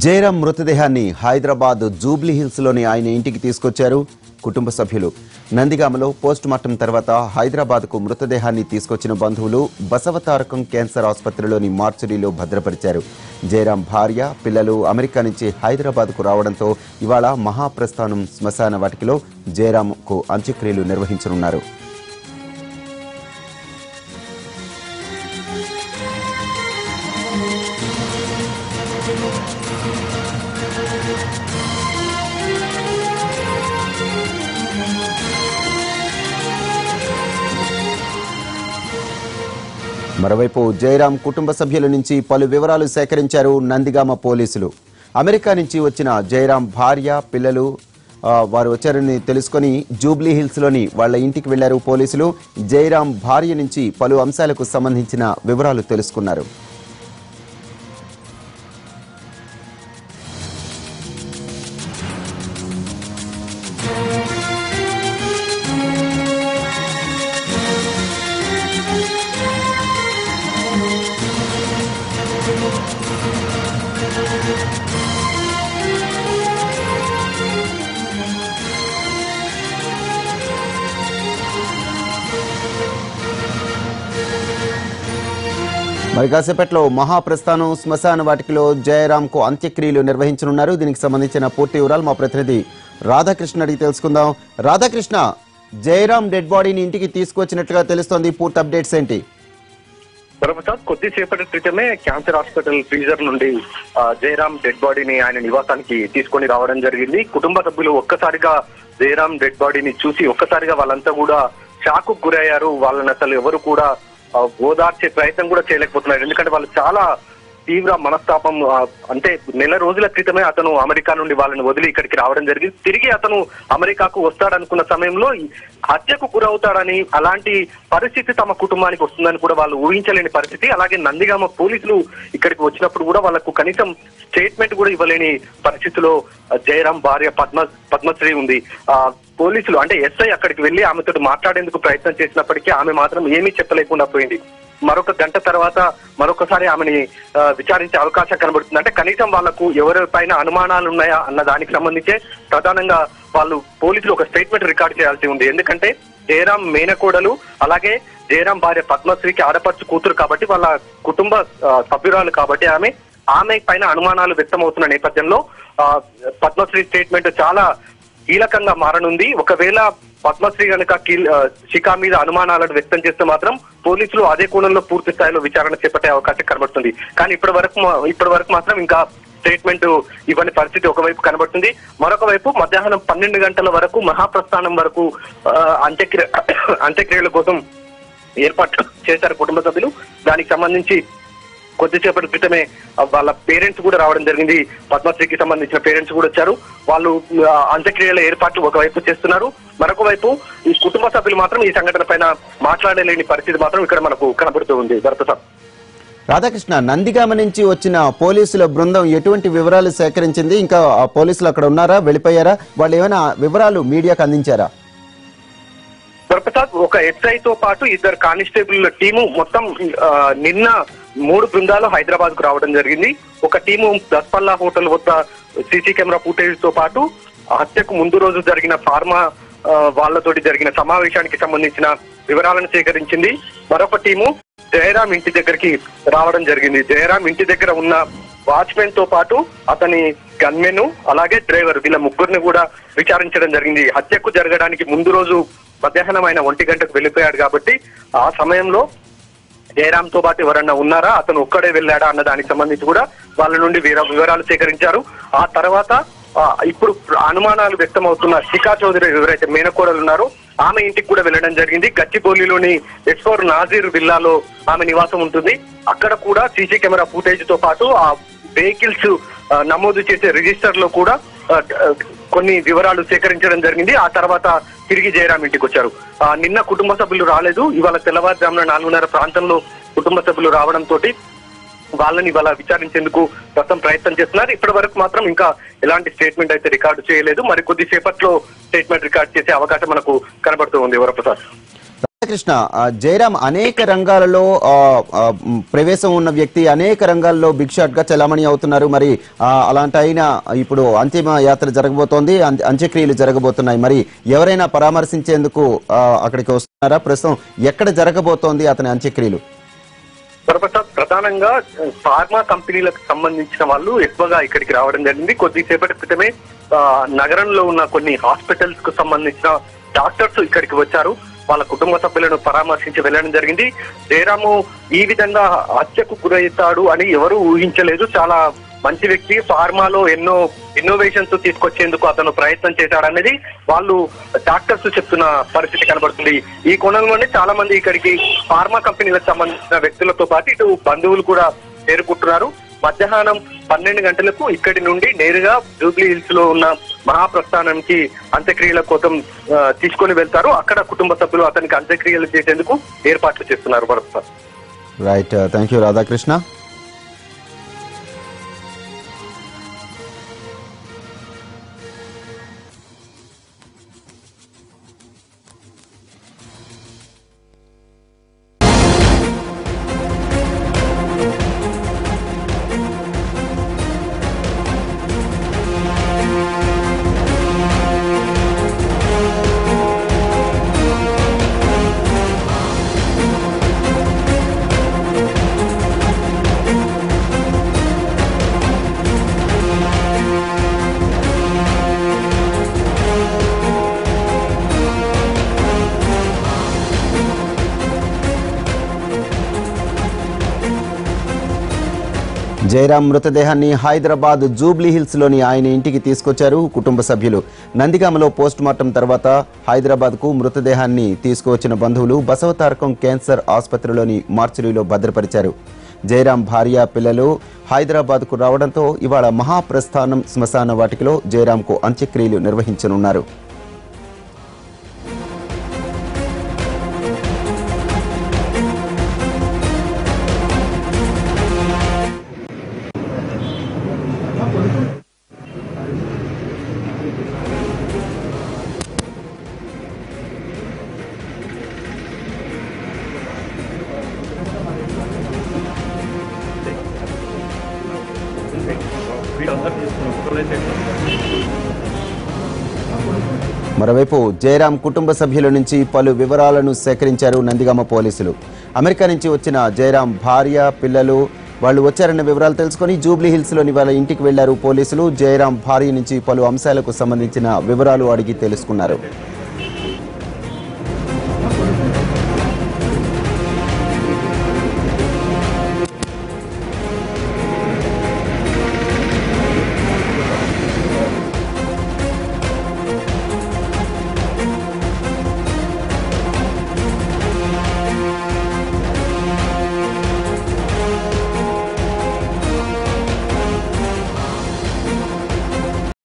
జయరాం మృతదేహాన్ని Hyderabad Jubilee hills లోని ఆయన ఇంటికి తీసుకొచ్చారు కుటుంబ సభ్యులు. నందిగామలో పోస్ట్ మార్టం తర్వాత హైదరాబాద్ కు మృతదేహాన్ని తీసుకొచ్చిన బంధువులు బసవతారకం క్యాన్సర్ ఆసుపత్రిలోని మార్చురీలో భద్రపరిచారు. జయరాం భార్య, పిల్లలు అమెరికా నుంచి హైదరాబాద్ కు రావడంతో ఇవాళ మహాప్రస్థానం శ్మశాన వాటికలో జయరాంకు అంత్యక్రియలు నిర్వహించనున్నారు. మరోవైపు జయరాం కుటుంబ సభ్యుల నుంచి పలు వివరాలు సేకరించారు నందిగామ పోలీసులు. అమెరికా నుంచి వచ్చిన జయరాం భార్య, పిల్లలు వారు వచ్చారని తెలుసుకొని జూబ్లీ హిల్స్ లోని వాళ్ళ ఇంటికి వెళ్లారు పోలీసులు. జయరాం భార్య నుంచి పలు అంశాలకు సంబంధించిన వివరాలు తెలుసుకున్నారు. మరి కాసేపట్లో మహాప్రస్థానం శ్మశాన వాటికలో జయరాంకు అంత్యక్రియలు నిర్వహించనున్నారు. దీనికి సంబంధించిన పూర్తి వివరాలు మా ప్రతినిధి రాధాకృష్ణ అడిగి తెలుసుకుందాం. రాధాకృష్ణ, జయరాం డెడ్ బాడీని ఇంటికి తీసుకొచ్చినట్లుగా తెలుస్తోంది, పూర్తి అప్డేట్స్ ఏంటి? ప్రసాద్, కొద్దిసేపటి క్రితమే క్యాన్సర్ హాస్పిటల్ ఫ్రీజర్ నుండి జయరాం డెడ్ బాడీని ఆయన నివాసానికి తీసుకొని రావడం జరిగింది. కుటుంబ సభ్యులు ఒక్కసారిగా జయరాం డెడ్ బాడీని చూసి ఒక్కసారిగా వాళ్ళంతా కూడా షాక్ కు గురయ్యారు. వాళ్ళని అసలు ఎవరు కూడా ఓదార్చే ప్రయత్నం కూడా చేయలేకపోతున్నారు. ఎందుకంటే వాళ్ళు చాలా తీవ్ర మనస్తాపం. అంటే నెల రోజుల క్రితమే అతను అమెరికా నుండి వాళ్ళని వదిలి ఇక్కడికి రావడం జరిగింది. తిరిగి అతను అమెరికాకు వస్తాడనుకున్న సమయంలో హత్యకు గురవుతాడని, అలాంటి పరిస్థితి తమ కుటుంబానికి వస్తుందని కూడా వాళ్ళు ఊహించలేని పరిస్థితి. అలాగే నందిగామ పోలీసులు ఇక్కడికి వచ్చినప్పుడు కూడా వాళ్ళకు కనీసం స్టేట్మెంట్ కూడా ఇవ్వలేని పరిస్థితిలో జయరాం భార్య పద్మశ్రీ ఉంది. పోలీసులు అంటే ఎస్ఐ అక్కడికి వెళ్లి ఆమెతో మాట్లాడేందుకు ప్రయత్నం చేసినప్పటికీ ఆమె మాత్రం ఏమీ చెప్పలేకుండా పోయింది. మరొక గంట తర్వాత మరొకసారి ఆమెని విచారించే అవకాశం కనబడుతుంది. అంటే కనీసం వాళ్లకు ఎవరిపైన అనుమానాలు ఉన్నాయా అన్న దానికి సంబంధించే ప్రధానంగా వాళ్ళు పోలీసులు ఒక స్టేట్మెంట్ రికార్డ్ చేయాల్సి ఉంది. ఎందుకంటే జయరాం మేనకోడలు, అలాగే జయరాం భార్య పద్మశ్రీకి ఆడపడుచు కూతురు కాబట్టి, వాళ్ళ కుటుంబ సభ్యురాలు కాబట్టి ఆమె పైన అనుమానాలు వ్యక్తమవుతున్న నేపథ్యంలో పద్మశ్రీ స్టేట్మెంట్ చాలా కీలకంగా మారనుంది. ఒకవేళ పద్మశ్రీ కనుక శిఖా మీద అనుమానాలను వ్యక్తం చేస్తే మాత్రం పోలీసులు అదే కోణంలో పూర్తి స్థాయిలో విచారణ చేపట్టే అవకాశం కనబడుతుంది. కానీ ఇప్పటి వరకు మాత్రం ఇంకా స్టేట్మెంట్ ఇవ్వని పరిస్థితి ఒకవైపు కనబడుతుంది. మరొక వైపు మధ్యాహ్నం 12 గంటల వరకు మహాప్రస్థానం వరకు అంత్యక్రియల కోసం ఏర్పాటు చేశారు కుటుంబ సభ్యులు. దానికి సంబంధించి కొద్దిసేపటి క్రితమే వాళ్ళ పేరెంట్స్ కూడా రావడం జరిగింది. పద్మశ్రీకి సంబంధించిన పేరెంట్స్ కూడా వచ్చారు. వాళ్ళు అంత్యక్రియల ఏర్పాట్లు ఒకవైపు చేస్తున్నారు. మరొక వైపు ఈ కుటుంబ సభ్యులు మాత్రం ఈ సంఘటన పైన మాట్లాడలేని పరిస్థితి మాత్రం ఇక్కడ మనకు కనబడుతూ ఉంది. భరతసాద్, రాధాకృష్ణ, నందిగామ నుంచి వచ్చిన పోలీసుల బృందం ఎటువంటి వివరాలు సేకరించింది? ఇంకా పోలీసులు అక్కడ ఉన్నారా, వెళ్ళిపోయారా? వాళ్ళు ఏమైనా వివరాలు మీడియాకు అందించారా? భరతసాద్, ఒక ఎస్ఐతో పాటు 2 కానిస్టేబుల్ టీము మొత్తం నిన్న 3 బృందాలు హైదరాబాద్ కు రావడం జరిగింది. ఒక టీము దస్పల్లా హోటల్ వద్ద సీసీ కెమెరా ఫుటేజ్ తో పాటు హత్యకు ముందు రోజు జరిగిన ఫార్మా వాళ్లతోటి జరిగిన సమావేశానికి సంబంధించిన వివరాలను సేకరించింది. మరొక టీము జయరాం ఇంటి దగ్గరికి రావడం జరిగింది. జయరాం ఇంటి దగ్గర ఉన్న వాచ్మెన్ తో పాటు అతని గన్మెన్, అలాగే డ్రైవర్, వీళ్ళ ముగ్గురిని కూడా విచారించడం జరిగింది. హత్యకు జరగడానికి ముందు రోజు మధ్యాహ్నం ఆయన 1 గంటకు వెళ్ళిపోయాడు కాబట్టి ఆ సమయంలో జయరాంతో పాటు ఎవరన్నా ఉన్నారా, అతను ఒక్కడే వెళ్ళాడా అన్న దానికి సంబంధించి కూడా వాళ్ళ నుండి వివరాలు సేకరించారు. ఆ తర్వాత ఇప్పుడు అనుమానాలు వ్యక్తమవుతున్న శిఖా చౌదరి ఎవరైతే మేనకోడలు ఉన్నారో ఆమె ఇంటికి కూడా వెళ్ళడం జరిగింది. గచ్చిబౌలిలోని ఎస్ఫోర్ నాజీర్ విల్లాలో ఆమె నివాసం ఉంటుంది. అక్కడ కూడా సీసీ కెమెరా ఫుటేజ్ తో పాటు ఆ వెహికల్స్ నమోదు చేసే రిజిస్టర్ లో కూడా కొన్ని వివరాలు సేకరించడం జరిగింది. ఆ తర్వాత తిరిగి జయరాం ఇంటికి వచ్చారు. నిన్న కుటుంబ సభ్యులు రాలేదు. ఇవాళ తెల్లవారుజామున 4:30 ప్రాంతంలో కుటుంబ సభ్యులు రావడంతో వాళ్ళని ఇవాళ విచారించేందుకు ప్రస్తుతం ప్రయత్నం చేస్తున్నారు. ఇప్పటి వరకు మాత్రం ఇంకా ఎలాంటి స్టేట్మెంట్ అయితే రికార్డు చేయలేదు. మరి కొద్దిసేపట్లో స్టేట్మెంట్ రికార్డ్ చేసే అవకాశం మనకు కనబడుతూ ఉంది. వరప్రసాద్, రాధాకృష్ణ, జయరాం అనేక రంగాలలో ప్రవేశం ఉన్న వ్యక్తి, అనేక రంగాల్లో బిగ్ షాట్ గా చలామణి అవుతున్నారు. మరి అలాంటి అయినా ఇప్పుడు అంతిమ యాత్ర జరగబోతోంది, అంత్యక్రియలు జరగబోతున్నాయి. మరి ఎవరైనా పరామర్శించేందుకు అక్కడికి వస్తున్నారా? ప్రస్తుతం ఎక్కడ జరగబోతోంది అతని అంత్యక్రియలు? వరప్రసాద్, ప్రధానంగా ఫార్మా కంపెనీలకు సంబంధించిన వాళ్ళు ఎక్కువగా ఇక్కడికి రావడం జరిగింది. కొద్దిసేపటి క్రితమే నగరంలో ఉన్న కొన్ని హాస్పిటల్స్ కు సంబంధించిన డాక్టర్స్ ఇక్కడికి వచ్చారు. వాళ్ళ కుటుంబ సభ్యులను పరామర్శించి వెళ్లడం జరిగింది. జయరాము ఈ విధంగా హత్యకు గురవుతాడు అని ఎవరూ ఊహించలేదు. చాలా మంచి వ్యక్తి, ఫార్మాలో ఎన్నో ఇన్నోవేషన్స్ తీసుకొచ్చేందుకు అతను ప్రయత్నం చేశాడనేది వాళ్ళు డాక్టర్స్ చెప్తున్న పరిస్థితి కనబడుతుంది. ఈ కోణంలోనే చాలా మంది ఇక్కడికి ఫార్మా కంపెనీలకు సంబంధించిన వ్యక్తులతో పాటు ఇటు బంధువులు కూడా చేరుకుంటున్నారు. మధ్యాహ్నం 12 గంటలకు ఇక్కడి నుండి నేరుగా జూబ్లీ హిల్స్ లో ఉన్న మహాప్రస్థానానికి అంత్యక్రియల కోసం తీసుకొని వెళ్తారు. అక్కడ కుటుంబ సభ్యులు అతనికి అంత్యక్రియలు చేసేందుకు ఏర్పాట్లు చేస్తున్నారు. Varaprasad, right, thank you Radhakrishna. Jayaram మృతదేహాన్ని హైదరాబాద్ జూబ్లీ హిల్స్ లోని ఆయన ఇంటికి తీసుకొచ్చారు కుటుంబ సభ్యులు. నందిగామలో పోస్ట్ మార్టం తర్వాత హైదరాబాద్ కు మృతదేహాన్ని తీసుకువచ్చిన బంధువులు బసవతారకం క్యాన్సర్ ఆసుపత్రిలోని మార్చురీలో భద్రపరిచారు. జయరాం భార్య, పిల్లలు హైదరాబాద్ కు రావడంతో ఇవాళ మహాప్రస్థానం శ్మశాన వాటికలో జయరాంకు అంత్యక్రియలు నిర్వహించనున్నారు. మరోవైపు జయరాం కుటుంబ సభ్యుల నుంచి పలు వివరాలను సేకరించారు నందిగామ పోలీసులు. అమెరికా నుంచి వచ్చిన జయరాం భార్య, పిల్లలు వాళ్ళు వచ్చారన్న వివరాలు తెలుసుకొని జూబ్లీ హిల్స్ లోని వాళ్ళ ఇంటికి వెళ్లారు పోలీసులు. జయరాం భార్య నుంచి పలు అంశాలకు సంబంధించిన వివరాలు అడిగి తెలుసుకున్నారు.